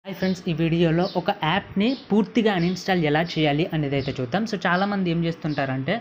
Hi friends, ఈ వీడియోలో ఒక యాప్ని పూర్తిగా అన్ఇన్స్టాల్ ఎలా చేయాలి అనేది అయితే చూద్దాం. సో చాలామంది ఏం చేస్తుంటారంటే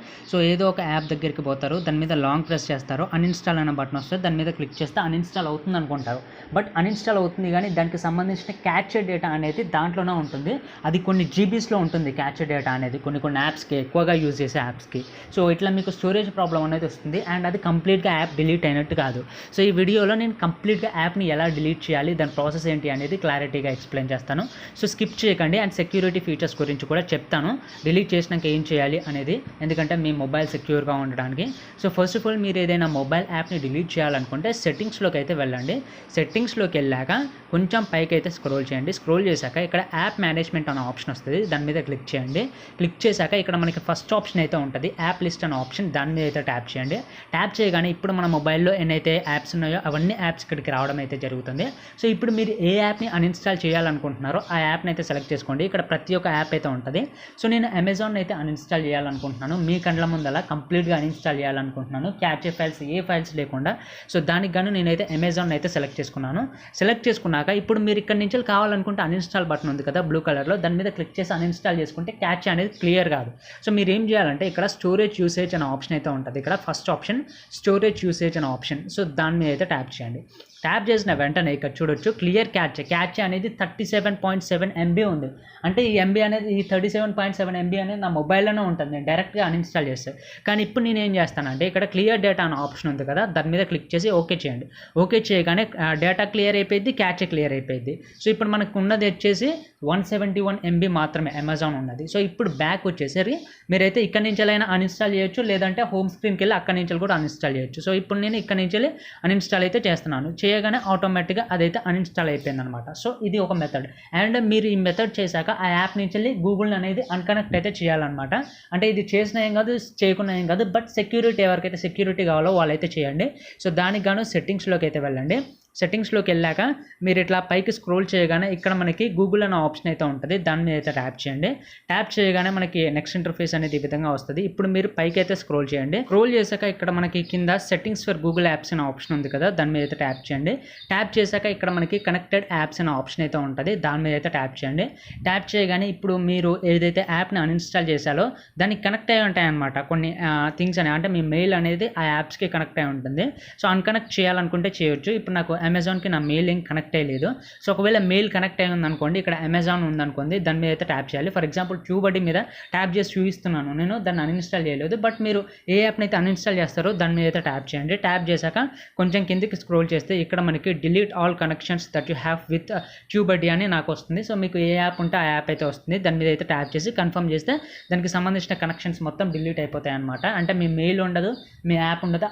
ఏదో ఒక యాప్ దగ్గరికి పోతారు, దాని మీద లాంగ్ ప్రెస్ చేస్తారు, అన్ఇన్స్టాల్ అనే బటన్ వస్తుంది, దాని మీద క్లిక్ చేస్తే అన్ఇన్స్టాల్ అవుతుంది అనుకుంటారు. బట్ అన్ఇన్స్టాల్ అవుతుంది కానీ దానికి సంబంధించిన క్యాప్చర్ డేటా అనేది దాంట్లోనే ఉంటుంది. అది కొన్ని జీబీస్లో ఉంటుంది క్యాప్చర్ డేటా అనేది, కొన్ని యాప్స్కి, ఎక్కువగా యూజ్ చేసే యాప్స్కి. సో ఇట్లా మీకు స్టోరేజ్ ప్రాబ్లం అనేది వస్తుంది అండ్ అది కంప్లీట్గా యాప్ డిలీట్ అయినట్టు కాదు. సో ఈ వీడియోలో నేను కంప్లీట్గా యాప్ని ఎలా డిలీట్ చేయాలి, దాని ప్రాసెస్ ఏంటి అనేది క్లారిటీగా ఎక్స్ప్లెయిన్ చేస్తాను. సో స్కిప్ చేయకండి అండ్ సెక్యూరిటీ ఫీచర్స్ గురించి కూడా చెప్తాను, డిలీట్ చేసినాక ఏం చేయాలి అనేది, ఎందుకంటే మీ మొబైల్ సెక్యూర్గా ఉండడానికి. సో ఫస్ట్ ఆఫ్ ఆల్ మీరు ఏదైనా మొబైల్ యాప్ని డిలీట్ చేయాలనుకుంటే సెట్టింగ్స్లోకి అయితే వెళ్ళండి. సెట్టింగ్స్లోకి వెళ్ళాక కొంచెం పైకి అయితే స్క్రోల్ చేయండి. స్క్రోల్ చేశాక ఇక్కడ యాప్ మేనేజ్మెంట్ అనే ఆప్షన్ వస్తుంది, దాని మీద క్లిక్ చేయండి. క్లిక్ చేశాక ఇక్కడ మనకి ఫస్ట్ ఆప్షన్ అయితే ఉంటుంది, యాప్ లిస్ట్ అనే ఆప్షన్, దాని మీద అయితే ట్యాప్ చేయండి. ట్యాప్ చేయగానే ఇప్పుడు మన మొబైల్లో ఎన్నైతే యాప్స్ ఉన్నాయో అవన్నీ యాప్స్ ఇక్కడికి రావడం అయితే జరుగుతుంది. సో ఇప్పుడు మీరు ఏ యాప్ని అన్ఇన్స్టాల్ చేయాలనుకుంటున్నారో ఆ యాప్ని అయితే సెలెక్ట్ చేసుకోండి. ఇక్కడ ప్రతి ఒక్క యాప్ అయితే ఉంటుంది. సో నేను అమెజాన్ అయితే అన్ఇన్స్టాల్ చేయాలనుకుంటున్నాను, మీ కండ్ల ముందల కంప్లీట్గా అన్ఇన్స్టాల్ చేయాలనుకుంటున్నాను, క్యాప్చర్ ఫైల్స్ ఏ ఫైల్స్ లేకుండా. సో దానికి గాను నేనైతే అమెజాన్ అయితే సెలెక్ట్ చేసుకున్నాను. సెలెక్ట్ చేసుకున్నాక ఇప్పుడు మీరు ఇక్కడ నుంచి కావాలనుకుంటే అన్ఇన్స్టాల్ బటన్ ఉంది కదా బ్లూ కలర్లో, దాని మీద క్లిక్ చేసి అన్ఇన్స్టాల్ చేసుకుంటే క్యాచ్ అనేది క్లియర్ కాదు. సో మీరు ఏం చేయాలంటే ఇక్కడ స్టోరేజ్ యూసేజ్ అనే ఆప్షన్ అయితే ఉంటుంది. ఇక్కడ ఫస్ట్ ఆప్షన్ స్టోరేజ్ యూసేజ్ అనే ఆప్షన్, సో దాని మీద అయితే ట్యాప్ చేయండి. ట్యాప్ చేసిన వెంటనే ఇక్కడ చూడొచ్చు క్లియర్ క్యాచ్ అనేది 37.7 MB ఉంది. అంటే ఈ ఎంబీ అనేది, ఈ 37.7 MB అనేది నా మొబైల్లోనే ఉంటుంది, నేను డైరెక్ట్గా అన్ఇన్స్టాల్ చేస్తాను. కానీ ఇప్పుడు నేను ఏం చేస్తానంటే ఇక్కడ క్లియర్ డేటా అనే ఆప్షన్ ఉంది కదా, దాని మీద క్లిక్ చేసి ఓకే చేయండి. ఓకే చేయగానే డేటా క్లియర్ అయిపోయింది, క్యాచ్ క్లియర్ అయిపోయింది. సో ఇప్పుడు మనకు ఉన్నది వచ్చేసి 171 MB మాత్రమే అమెజాన్ ఉన్నది. సో ఇప్పుడు బ్యాక్ వచ్చేసరి మీరైతే ఇక్కడ నుంచి అయినా అన్ఇన్స్టాల్ చేయొచ్చు, లేదంటే హోమ్ స్క్రీన్కి వెళ్ళి అక్కడి నుంచి కూడా అన్ఇన్స్టాల్ చేయొచ్చు. సో ఇప్పుడు నేను ఇక్కడ నుంచి అన్ఇన్స్టాల్ అయితే చేస్తున్నాను. చేయగానే ఆటోమేటిక్గా అదైతే అన్ఇన్స్టాల్ అయిపోయింది అనమాట. సో ఇది ఒక మెథడ్. అండ్ మీరు ఈ మెథడ్ చేశాక ఆ యాప్ నుంచి వెళ్ళి గూగుల్ అనేది అన్కనెక్ట్ అయితే చేయాలన్నమాట. అంటే ఇది చేసిన ఏం కాదు, చేయకుండా ఏం కాదు, బట్ సెక్యూరిటీ, ఎవరికైతే సెక్యూరిటీ కావాలో వాళ్ళైతే చేయండి. సో దానికి గాను సెట్టింగ్స్లోకి అయితే వెళ్ళండి. సెట్టింగ్స్లోకి వెళ్ళాక మీరు ఇట్లా పైకి స్క్రోల్ చేయగానే ఇక్కడ మనకి గూగుల్ అనే ఆప్షన్ అయితే ఉంటుంది, దాని మీద అయితే ట్యాప్ చేయండి. ట్యాప్ చేయగానే మనకి నెక్స్ట్ ఇంటర్ఫేస్ అనేది ఈ విధంగా వస్తుంది. ఇప్పుడు మీరు పైకి అయితే స్క్రోల్ చేయండి. స్క్రోల్ చేశాక ఇక్కడ మనకి కింద సెట్టింగ్స్ ఫర్ గూగుల్ యాప్స్ అనే ఆప్షన్ ఉంది కదా, దాని మీద అయితే ట్యాప్ చేయండి. ట్యాప్ చేశాక ఇక్కడ మనకి కనెక్టెడ్ యాప్స్ అనే ఆప్షన్ అయితే ఉంటుంది, దాని మీద అయితే ట్యాప్ చేయండి. ట్యాప్ చేయగానే ఇప్పుడు మీరు ఏదైతే యాప్ని అన్ఇన్స్టాల్ చేశారో దానికి కనెక్ట్ అయి ఉంటాయన్నమాట కొన్ని థింగ్స్ అనేవి. అంటే మీ మెయిల్ అనేది ఆ యాప్స్కి కనెక్ట్ అయి ఉంటుంది. సో అన్కనెక్ట్ చేయాలనుకుంటే చేయొచ్చు. ఇప్పుడు నాకు అమెజాన్కి నా మెయిల్ ఏం కనెక్ట్ అయ్యలేదు. సో ఒకవేళ మెయిల్ కనెక్ట్ అయ్యి ఉందనుకోండి, ఇక్కడ అమెజాన్ ఉందనుకోండి, దాని మీద అయితే ట్యాప్ చేయాలి. ఫర్ ఎగ్జాంపుల్ ట్యూబడి మీద ట్యాప్ చేసి చూపిస్తున్నాను, నేను దాన్ని అన్ఇన్స్టాల్ చేయలేదు. బట్ మీరు ఏ యాప్ని అయితే అన్ఇన్స్టాల్ చేస్తారో దాని మీద అయితే ట్యాప్ చేయండి. ట్యాప్ చేశాక కొంచెం కిందకి స్క్రోల్ చేస్తే ఇక్కడ మనకి delete all connections that you have with TubeBuddy అని నాకు వస్తుంది. సో మీకు ఏ యాప్ ఉంటే ఆ యాప్ అయితే వస్తుంది, దాని మీద అయితే ట్యాప్ చేసి కన్ఫర్మ్ చేస్తే దానికి సంబంధించిన కనెక్షన్స్ మొత్తం డిలీట్ అయిపోతాయి అనమాట. అంటే మీ మెయిల్ ఉండదు, మీ యాప్ ఉండదు,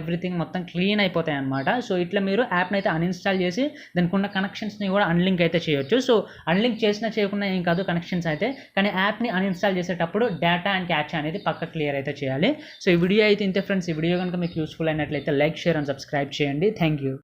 ఎవ్రీథింగ్ మొత్తం క్లీన్ అయిపోతాయి అనమాట. సో ఇట్లా మీరు యాప్ని అయితే అన్ఇన్స్టాల్ చేసి దానికి ఉన్న కనెక్షన్స్ని కూడా అన్లింక్ అయితే చేయొచ్చు. సో అన్లింక్ చేసినా చేయకుండా ఏం కాదు కనెక్షన్స్ అయితే, కానీ యాప్ని అన్ఇన్స్టాల్ చేసేటప్పుడు డేటా అండ్ క్యాచ్ అనేది పక్క క్లియర్ అయితే చేయాలి. సో ఈ వీడియో అయితే ఇంతే ఫ్రెండ్స్. ఈ వీడియో కనుక మీకు యూస్ఫుల్ అయినట్లయితే లైక్, షేర్ అండ్ సబ్స్క్రైబ్ చేయండి. Thank you.